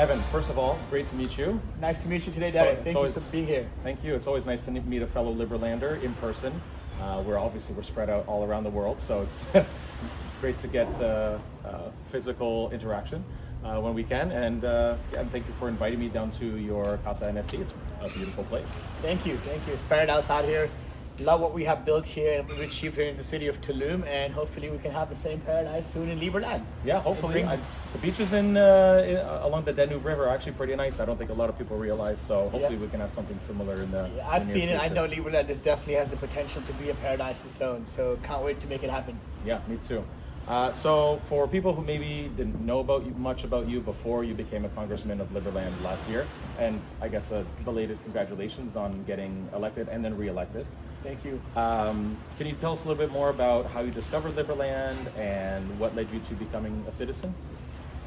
Evan, first of all, great to meet you. Nice to meet you today, Derek. So, Thank you for being here. Thank you. It's always nice to meet a fellow Liberlander in person. We're spread out all around the world, so it's great to get physical interaction when we can. And thank you for inviting me down to your Casa NFT. It's a beautiful place. Thank you. It's paradise out here. Love what we have built here and we've achieved here in the city of Tulum, and hopefully we can have the same paradise soon in Liberland. Yeah, hopefully. The beaches along the Danube River are actually pretty nice. I don't think a lot of people realize, so hopefully we can have something similar in the I've near seen it. future. I know Liberland definitely has the potential to be a paradise of its own, so can't wait to make it happen. Yeah, me too. So for people who maybe didn't know much about you before you became a congressman of Liberland last year, and I guess belated congratulations on getting elected and then re-elected. Thank you. Can you tell us a little bit more about how you discovered Liberland and what led you to becoming a citizen?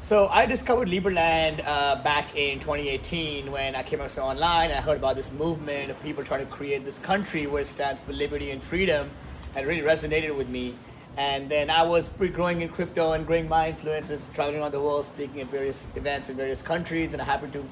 So I discovered Liberland back in 2018 when I came across online. I heard about this movement of people trying to create this country where it stands for liberty and freedom, and it really resonated with me. And then I was growing in crypto and growing my influences, traveling around the world, speaking at various events in various countries, and I happened to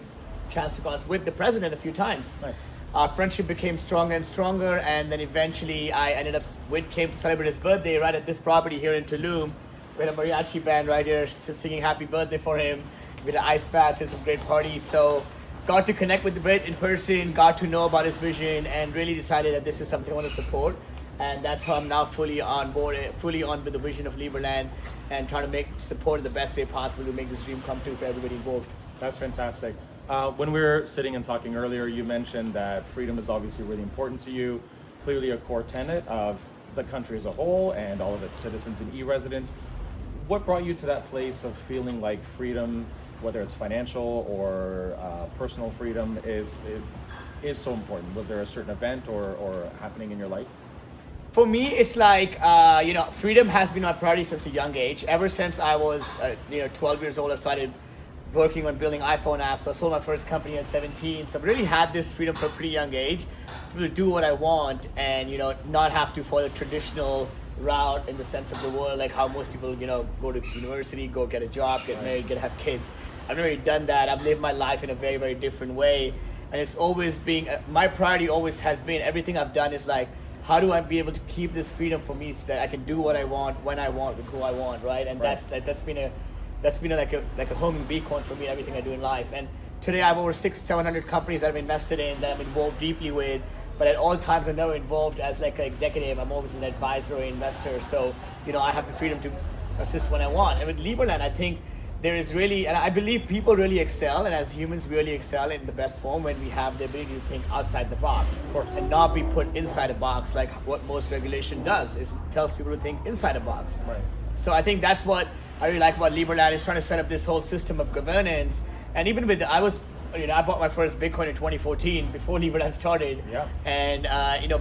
chance to cross with the president a few times. Nice. Our friendship became stronger and stronger, and then eventually I ended up came to celebrate his birthday right at this property here in Tulum. We had a mariachi band right here singing happy birthday for him. We had ice baths and some great parties. So got to connect with the Brit in person, got to know about his vision, and really decided that this is something I want to support. And that's how I'm now fully on board, fully on with the vision of Liberland, and trying to support it the best way possible to make this dream come true for everybody involved. That's fantastic. When we were sitting and talking earlier, you mentioned that freedom is obviously really important to you, clearly a core tenet of the country as a whole and all of its citizens and e-residents. What brought you to that place of feeling like freedom, whether it's financial or personal freedom, is so important? Was there a certain event or happening in your life? For me, it's like, freedom has been my priority since a young age. Ever since I was, 12 years old, I started working on building iPhone apps. I sold my first company at 17. So I really had this freedom from a pretty young age to do what I want and, not have to follow the traditional route in the sense of the world, like how most people, go to university, go get a job, get married, have kids. I've never really done that. I've lived my life in a very, very different way. And it's always been, my priority always has been, everything I've done is like, how do I be able to keep this freedom for me so that I can do what I want, when I want, with who I want, right? And that's been like a home in Bitcoin for me, everything I do in life. And today I have over 600-700 companies that I've invested in, that I'm involved deeply with, but at all times I'm never involved as like an executive. I'm always an advisor or investor. So, I have the freedom to assist when I want. And with Liberland, I think there is really, and I believe people really excel, and as humans we really excel in the best form when we have the ability to think outside the box and not be put inside a box like what most regulation does. It tells people to think inside a box. Right. So I think that's what I really like about Liberland, is trying to set up this whole system of governance. And even with I bought my first Bitcoin in 2014 before Liberland started. Yeah. And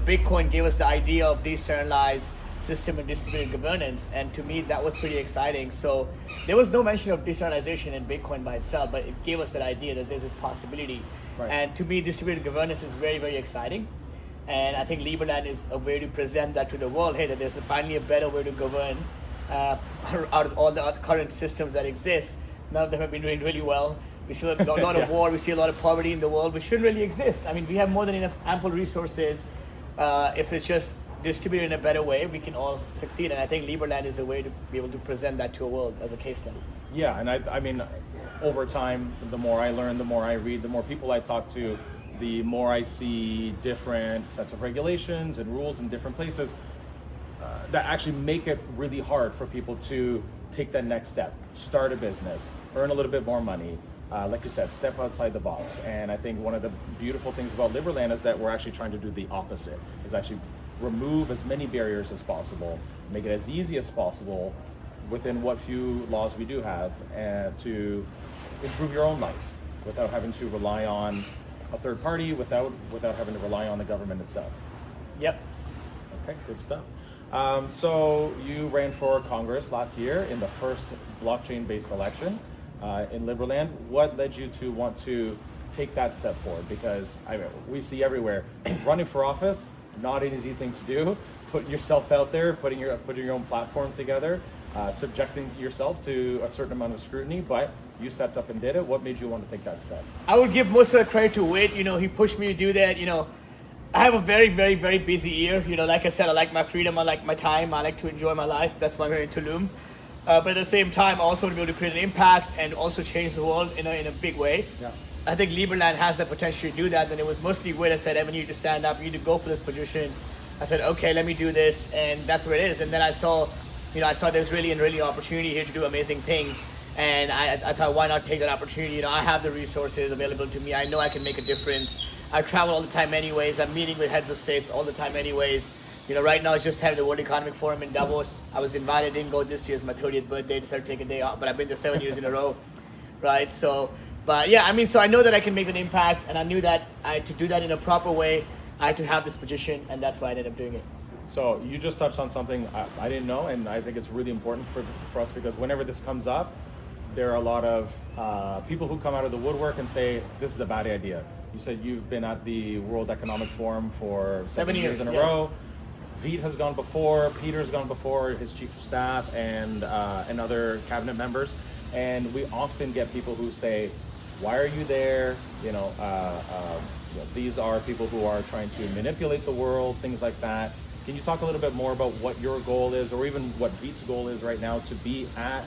Bitcoin gave us the idea of decentralized system and distributed governance, and to me that was pretty exciting. So there was no mention of decentralization in Bitcoin by itself, but it gave us that idea that there's this possibility. Right. And to me, distributed governance is very, very exciting. And I think Liberland is a way to present that to the world. Hey, that there's finally a better way to govern out of all the other current systems that exist. None of them have been doing really well. We see a lot of war. We see a lot of poverty in the world, which shouldn't really exist. I mean, we have more than enough ample resources. If it's just distributed in a better way, we can all succeed. And I think Liberland is a way to be able to present that to a world as a case study. Yeah, and I mean, over time, the more I learn, the more I read, the more people I talk to, the more I see different sets of regulations and rules in different places that actually make it really hard for people to take that next step, start a business, earn a little bit more money, like you said, step outside the box. And I think one of the beautiful things about Liberland is that we're actually trying to do the opposite, is actually remove as many barriers as possible, make it as easy as possible within what few laws we do have, and to improve your own life without having to rely on a third party, without having to rely on the government itself. Yep. Okay, good stuff. So you ran for Congress last year in the first blockchain-based election in Liberland. What led you to want to take that step forward? Because we see everywhere running for office, not an easy thing to do. Putting yourself out there, putting your own platform together. subjecting yourself to a certain amount of scrutiny, but you stepped up and did it. What made you want to take that step? I would give most of the credit to Wade. He pushed me to do that. I have a very, very, very busy year. Like I said, I like my freedom, I like my time, I like to enjoy my life. That's why I'm here in Tulum. But at the same time, I also want to be able to create an impact and also change the world in a big way. Yeah. I think Liberland has the potential to do that. And it was mostly Wade that said, Evan, you need to stand up, you need to go for this position. I said, okay, let me do this. And that's where it is. And then I saw there's really an opportunity here to do amazing things. And I thought, why not take that opportunity? I have the resources available to me. I know I can make a difference. I travel all the time anyways. I'm meeting with heads of states all the time anyways. Right now I just had the World Economic Forum in Davos. I was invited, didn't go this year. It's my 30th birthday, decided to take a day off, but I've been there 7 years in a row, right? So I know that I can make an impact, and I knew that to do that in a proper way, I had to have this position, and that's why I ended up doing it. So you just touched on something I didn't know, and I think it's really important for us, because whenever this comes up, there are a lot of people who come out of the woodwork and say, this is a bad idea. You said you've been at the World Economic Forum for 7 years in a row. Veet has gone before, Peter's gone before, his chief of staff, and other cabinet members. And we often get people who say, why are you there? These are people who are trying to manipulate the world, things like that. Can you talk a little bit more about what your goal is, or even what Veet's goal is right now, to be at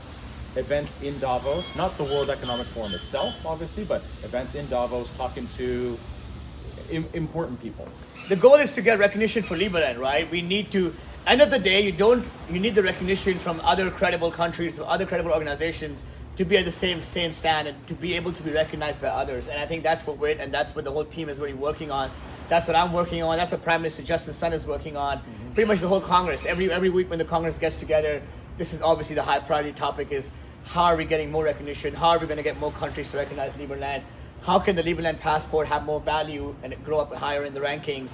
events in Davos, not the World Economic Forum itself, obviously, but events in Davos, talking to important people? The goal is to get recognition for Liberland, right? We need to, end of the day, you need the recognition from other credible countries, from other credible organizations, to be at the same stand and to be able to be recognized by others. And I think that's what Wade and that's what the whole team is really working on. That's what I'm working on. That's what Prime Minister Justin Sun is working on. Mm-hmm. Pretty much the whole Congress. Every week when the Congress gets together, this is obviously the high priority topic is, how are we getting more recognition? How are we going to get more countries to recognize Liberland? How can the Liberland passport have more value and grow up higher in the rankings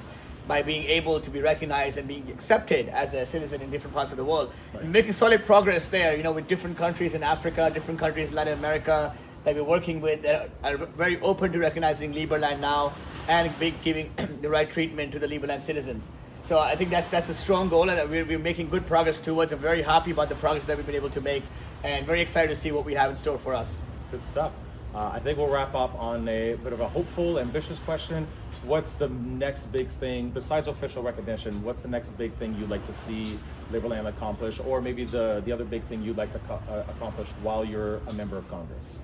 by being able to be recognized and being accepted as a citizen in different parts of the world? Right. Making solid progress there, with different countries in Africa, different countries in Latin America that we're working with that are very open to recognizing Liberland now and giving the right treatment to the Liberland citizens. So I think that's a strong goal, and that we're making good progress towards. I'm very happy about the progress that we've been able to make, and very excited to see what we have in store for us. Good stuff. I think we'll wrap up on a bit of a hopeful, ambitious question. What's the next big thing, besides official recognition, what's the next big thing you'd like to see Liberland accomplish, or maybe the other big thing you'd like to accomplish while you're a member of Congress?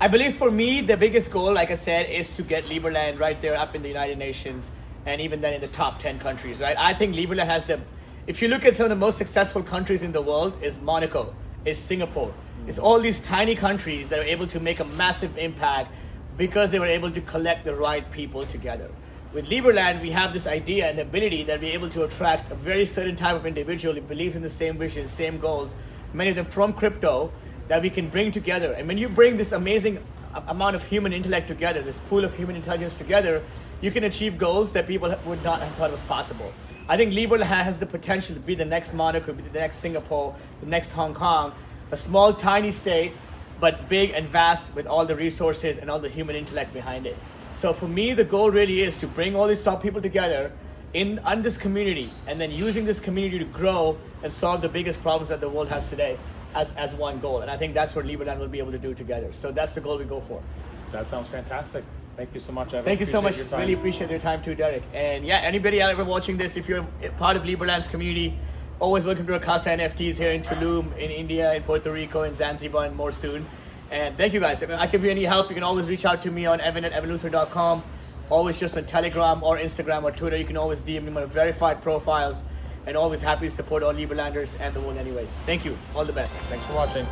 I believe for me, the biggest goal, like I said, is to get Liberland right there up in the United Nations, and even then in the top 10 countries, right? I think Liberland has if you look at some of the most successful countries in the world, is Monaco, is Singapore. It's all these tiny countries that are able to make a massive impact because they were able to collect the right people together. With Liberland, we have this idea and ability that we're able to attract a very certain type of individual who believes in the same vision, same goals, many of them from crypto, that we can bring together. And when you bring this amazing amount of human intellect together, this pool of human intelligence together, you can achieve goals that people would not have thought was possible. I think Liberland has the potential to be the next Monaco, be the next Singapore, the next Hong Kong, a small, tiny state, but big and vast with all the resources and all the human intellect behind it. So for me, the goal really is to bring all these top people together on this community, and then using this community to grow and solve the biggest problems that the world has today as one goal. And I think that's what Liberland will be able to do together. So that's the goal we go for. That sounds fantastic. Thank you so much, Evan. Thank you so much. Really appreciate your time too, Derek. And yeah, anybody out there watching this, if you're part of Liberland's community, always welcome to our Casa NFTs here in Tulum, in India, in Puerto Rico, in Zanzibar, and more soon. And thank you guys. If I can be any help, you can always reach out to me on evan@evanluthra.com. Always just on Telegram or Instagram or Twitter. You can always DM me my verified profiles, and always happy to support all Liberlanders and the world anyways. Thank you. All the best. Thanks for watching.